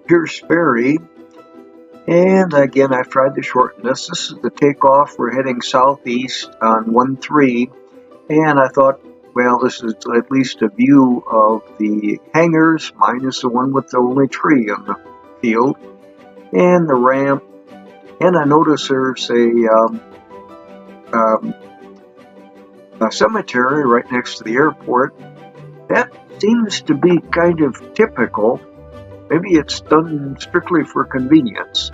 Pearce Ferry, and again I've tried to shorten this. This is the takeoff. We're heading southeast on 13, and I thought, well, this is at least a view of the hangars, minus the one with the only tree on the field, and the ramp. And I notice there's a cemetery right next to the airport. That seems to be kind of typical. Maybe it's done strictly for convenience.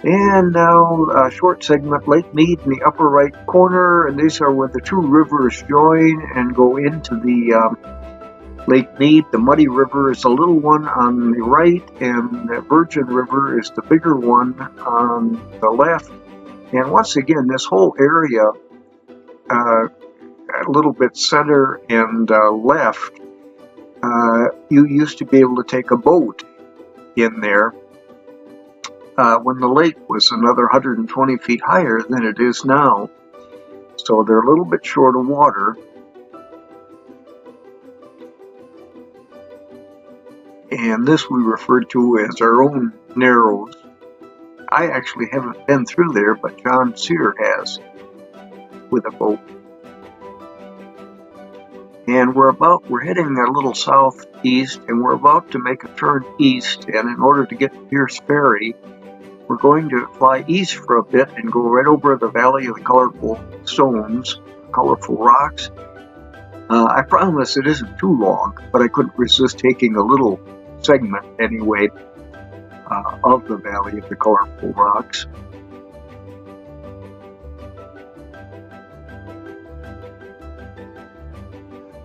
And now a short segment, Lake Mead in the upper right corner, and these are where the two rivers join and go into the Lake Mead. The Muddy River is the little one on the right, and the Virgin River is the bigger one on the left. And once again, this whole area, a little bit center and left, you used to be able to take a boat in there when the lake was another 120 feet higher than it is now. So they're a little bit short of water. And this we refer to as our own Narrows. I actually haven't been through there, but John Sear has with a boat. And we're heading a little southeast, and we're about to make a turn east. And in order to get to Pearce Ferry, we're going to fly east for a bit and go right over the Valley of the Colorful Stones, colorful rocks. I promise it isn't too long, but I couldn't resist taking a little segment anyway of the Valley of the Colorful Rocks.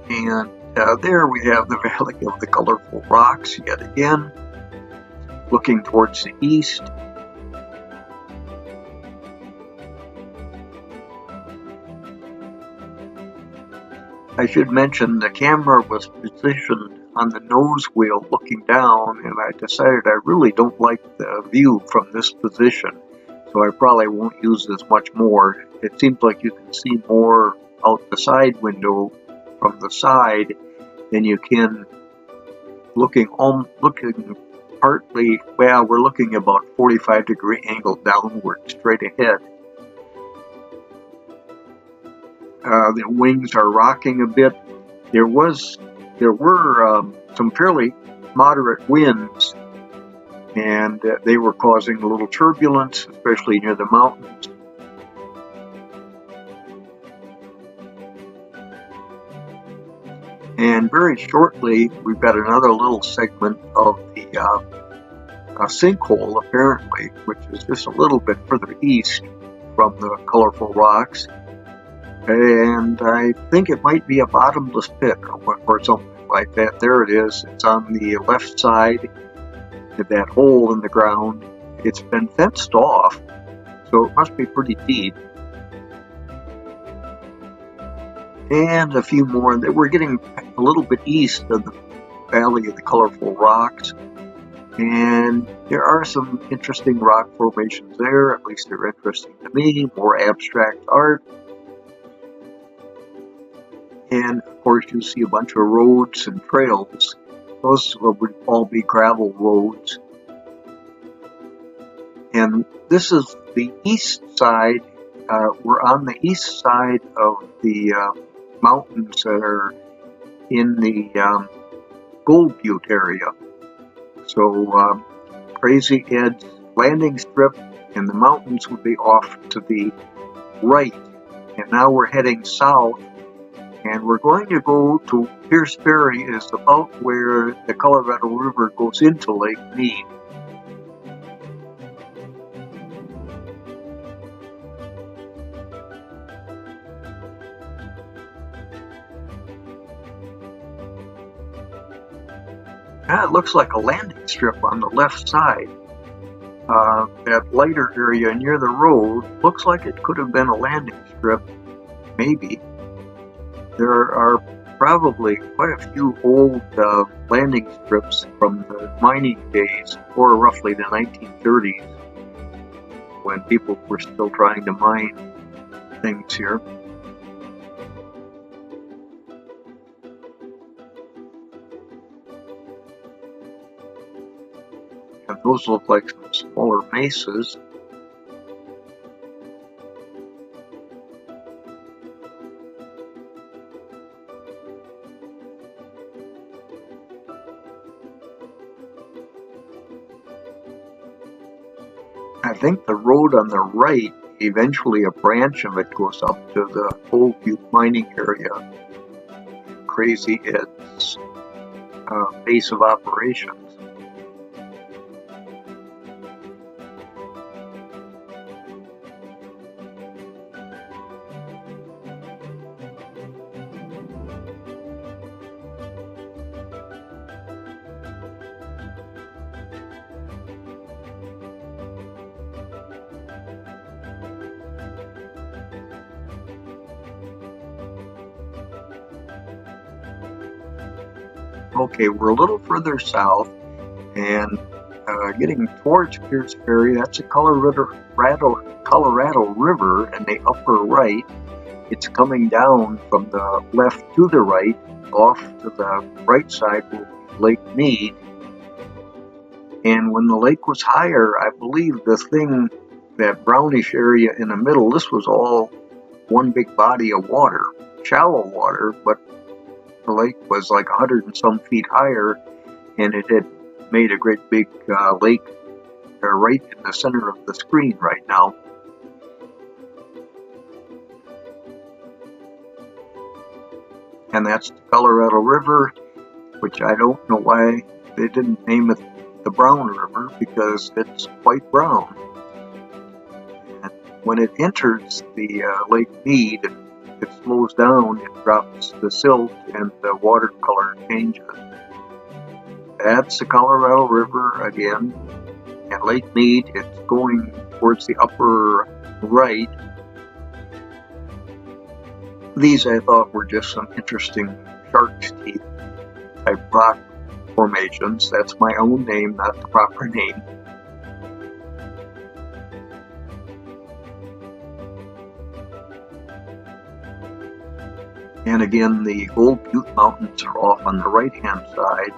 And there we have the Valley of the Colorful Rocks yet again, looking towards the east. I should mention the camera was positioned on the nose wheel looking down, and I decided I really don't like the view from this position, so I probably won't use this much more. It seems like you can see more out the side window from the side than you can looking partly, well, we're looking about 45-degree angle downward straight ahead. The wings are rocking a bit. There were some fairly moderate winds, and they were causing a little turbulence, especially near the mountains. And very shortly, we've got another little segment of the sinkhole, apparently, which is just a little bit further east from the Colorful Rocks. And I think it might be a bottomless pit or something like that. There it is. It's on the left side of that hole in the ground. It's been fenced off, so it must be pretty deep. And a few more. We're getting a little bit east of the Valley of the Colorful Rocks. And there are some interesting rock formations there. At least they're interesting to me. More abstract art. And of course you see a bunch of roads and trails. Those would all be gravel roads. And this is the east side. We're on the east side of the mountains that are in the Gold Butte area. So Crazy Ed's landing strip and the mountains would be off to the right. And now we're heading south. And we're going to go to Pearce Ferry, is about where the Colorado River goes into Lake Mead. It looks like a landing strip on the left side. That lighter area near the road looks like it could have been a landing strip, maybe. There are probably quite a few old landing strips from the mining days, or roughly the 1930s, when people were still trying to mine things here. And those look like some smaller mesas. I think the road on the right, eventually a branch of it goes up to the Gold Butte mining area. Crazy Ed's base of operations. Okay, we're a little further south and getting towards Pearce Ferry. That's the Colorado River in the upper right. It's coming down from the left to the right. Off to the right side will be Lake Mead. And when the lake was higher, I believe the thing, that brownish area in the middle, this was all one big body of water, shallow water, but the lake was like 100 and some feet higher, and it had made a great big lake right in the center of the screen right now. And that's the Colorado River, which I don't know why they didn't name it the Brown River, because it's quite brown. And when it enters the Lake Mead, it slows down, it drops the silt, and the watercolor changes. That's the Colorado River again. At Lake Mead, it's going towards the upper right. These I thought were just some interesting shark's teeth type rock formations. That's my own name, not the proper name. And again, the Gold Butte Mountains are off on the right-hand side.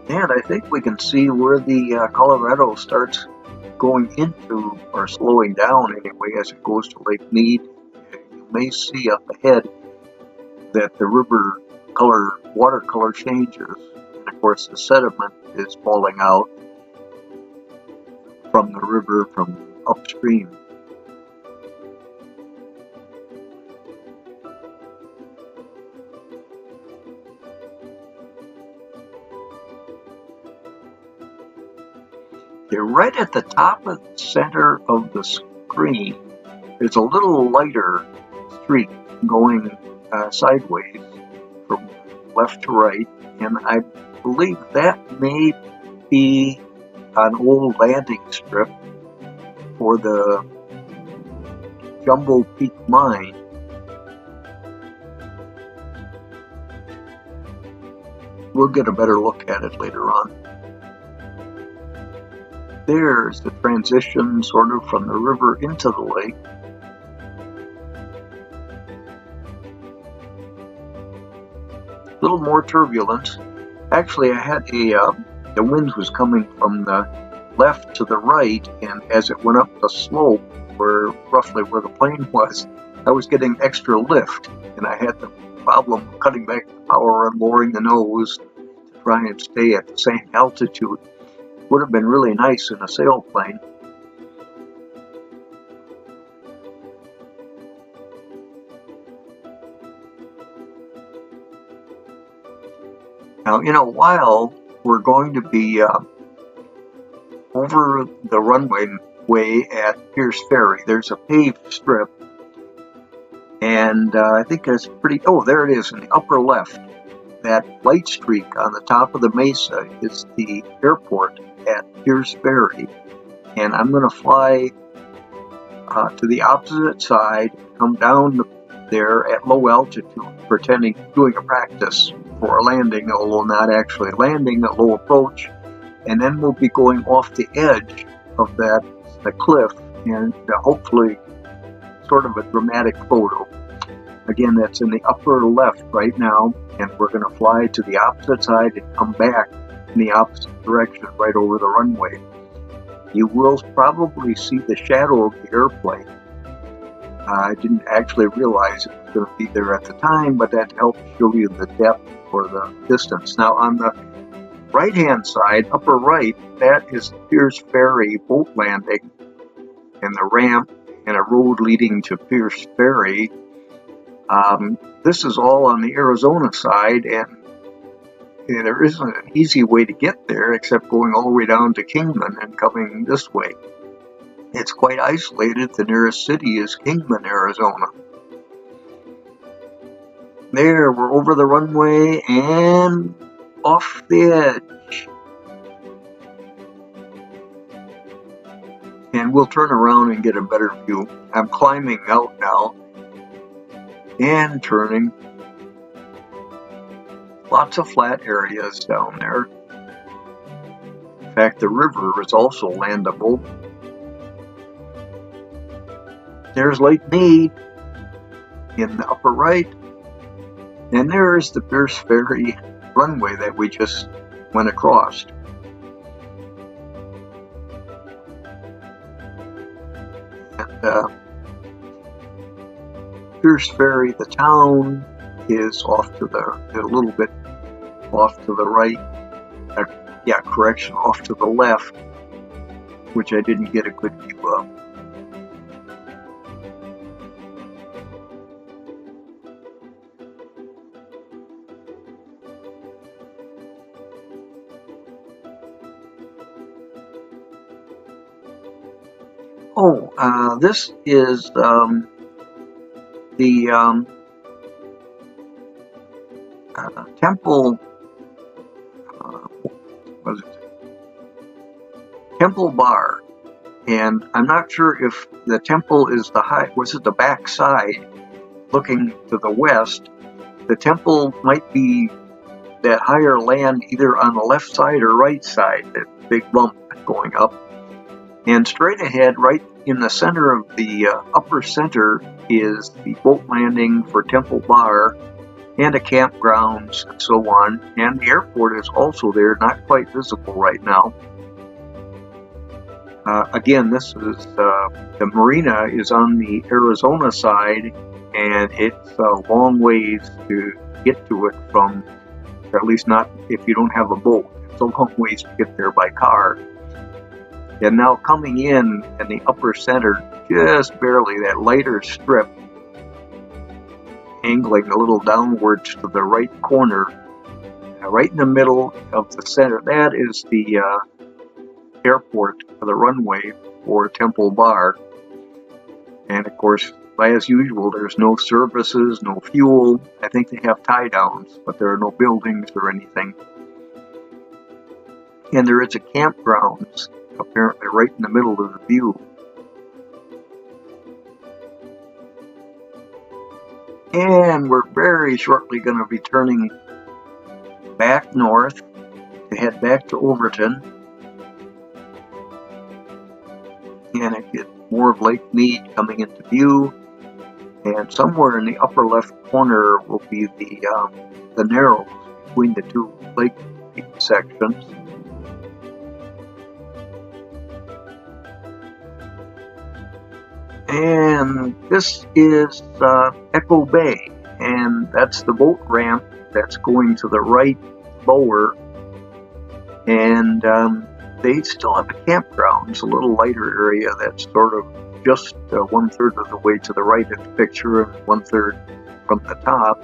And I think we can see where the Colorado starts going into, or slowing down anyway, as it goes to Lake Mead. You may see up ahead that the river watercolor changes. And of course, the sediment is falling out from the river from upstream. Right at the top of the center of the screen, there's a little lighter streak going sideways from left to right, and I believe that may be an old landing strip for the Jumbo Peak Mine. We'll get a better look at it later on. There's the transition sort of from the river into the lake. A little more turbulence. Actually, I had the wind was coming from the left to the right, and as it went up the slope, roughly where the plane was, I was getting extra lift, and I had the problem of cutting back the power and lowering the nose to try and stay at the same altitude. Would have been really nice in a sailplane. Now, in a while, we're going to be over the runway at Pearce Ferry. There's a paved strip, and I think that's pretty. Oh, there it is in the upper left. That light streak on the top of the mesa is the airport at Pearce Ferry, and I'm going to fly to the opposite side, come down there at low altitude, doing a practice for a landing, although not actually landing, a low approach, and then we'll be going off the edge of the cliff, and hopefully sort of a dramatic photo. Again, that's in the upper left right now, and we're going to fly to the opposite side and come back in the opposite direction, right over the runway. You will probably see the shadow of the airplane. I didn't actually realize it was going to be there at the time, but that helps show you the depth or the distance. Now, on the right-hand side, upper right, that is the Pearce Ferry boat landing and the ramp and a road leading to Pearce Ferry. This is all on the Arizona side, and there isn't an easy way to get there except going all the way down to Kingman and coming this way. It's quite isolated. The nearest city is Kingman, Arizona. There, we're over the runway and off the edge. And we'll turn around and get a better view. I'm climbing out now and turning. Lots of flat areas down there. In fact, the river is also landable. There's Lake Mead in the upper right, and there's the Pearce Ferry runway that we just went across. And Pearce Ferry, the town, is off to a little bit off to the right. Off to the left, which I didn't get a good view of. This is the temple. What is it? Temple Bar, and I'm not sure if the temple is the back side, looking to the west. The temple might be that higher land, either on the left side or right side. That big bump going up. And straight ahead, right in the center of the upper center, is the boat landing for Temple Bar and a campgrounds and so on. And the airport is also there, not quite visible right now. Again, this is the marina is on the Arizona side, and it's a long ways to get to it from, or at least not if you don't have a boat. It's a long ways to get there by car. And now coming in the upper center, just barely, that lighter strip, angling a little downwards to the right corner, right in the middle of the center, that is the airport, the runway for Temple Bar. And of course, as usual, there's no services, no fuel. I think they have tie downs, but there are no buildings or anything. And there is a campgrounds, apparently right in the middle of the view. And we're very shortly going to be turning back north to head back to Overton. And I get more of Lake Mead coming into view. And somewhere in the upper left corner will be the narrows between the two lake sections. And this is Echo Bay, and that's the boat ramp that's going to the right lower. And they still have a campground. It's a little lighter area that's sort of just 1/3 of the way to the right of the picture and 1/3 from the top.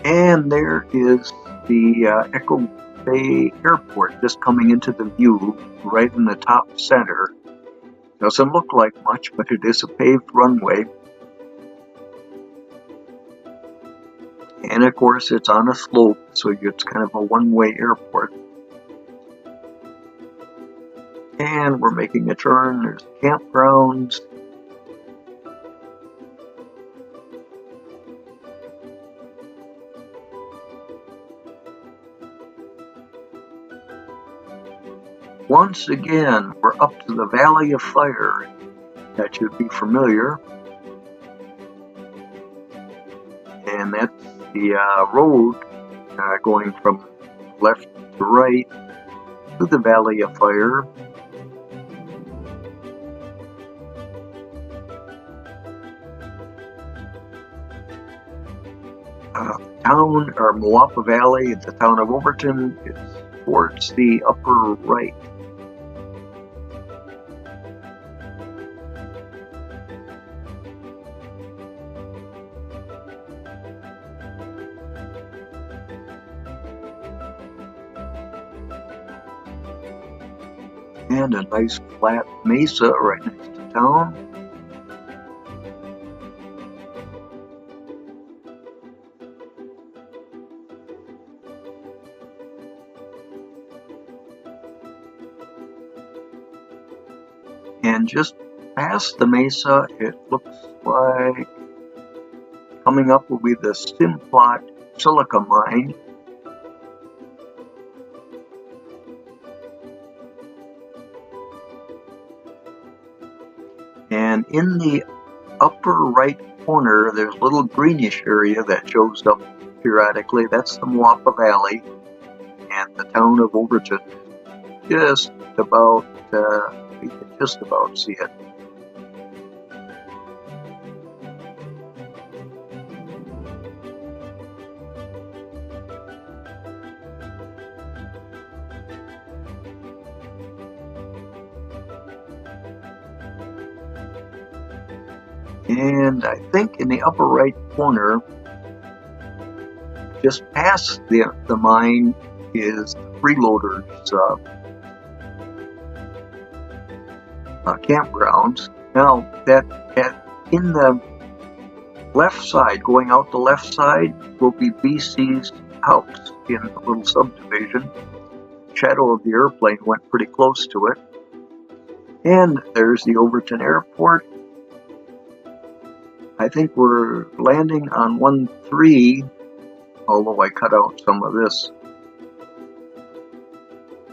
And there is the Echo Bay Airport just coming into the view right in the top center. Doesn't look like much, but it is a paved runway. And of course, it's on a slope, so it's kind of a one-way airport. And we're making a turn. There's campgrounds. Once again, we're up to the Valley of Fire. That should be familiar. And that's the road going from left to right to the Valley of Fire. Town, or Moapa Valley, the town of Overton, is towards the upper right. And a nice flat mesa right next to town. And just past the mesa, it looks like coming up will be the Simplot silica mine. And in the upper right corner, there's a little greenish area that shows up periodically. That's the Moapa Valley, and the town of Overton is just about, you can just about see it. And I think in the upper right corner, just past the mine, is the freeloaders campgrounds. Now, in the left side, going out the left side, will be BC's house in a little subdivision. Shadow of the airplane went pretty close to it. And there's the Overton Airport. I think we're landing on 1-3, although I cut out some of this.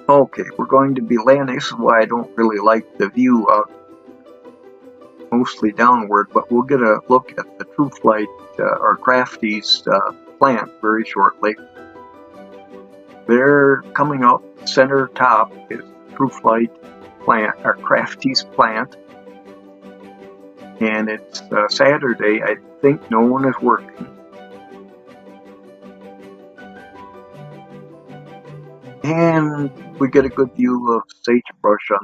Okay, we're going to be landing. This is why I don't really like the view out mostly downward, but we'll get a look at the True Flight or Crafty's plant very shortly. There, coming up center top, is the True Flight plant, or Crafty's plant. And it's Saturday. I think no one is working. And we get a good view of sagebrush on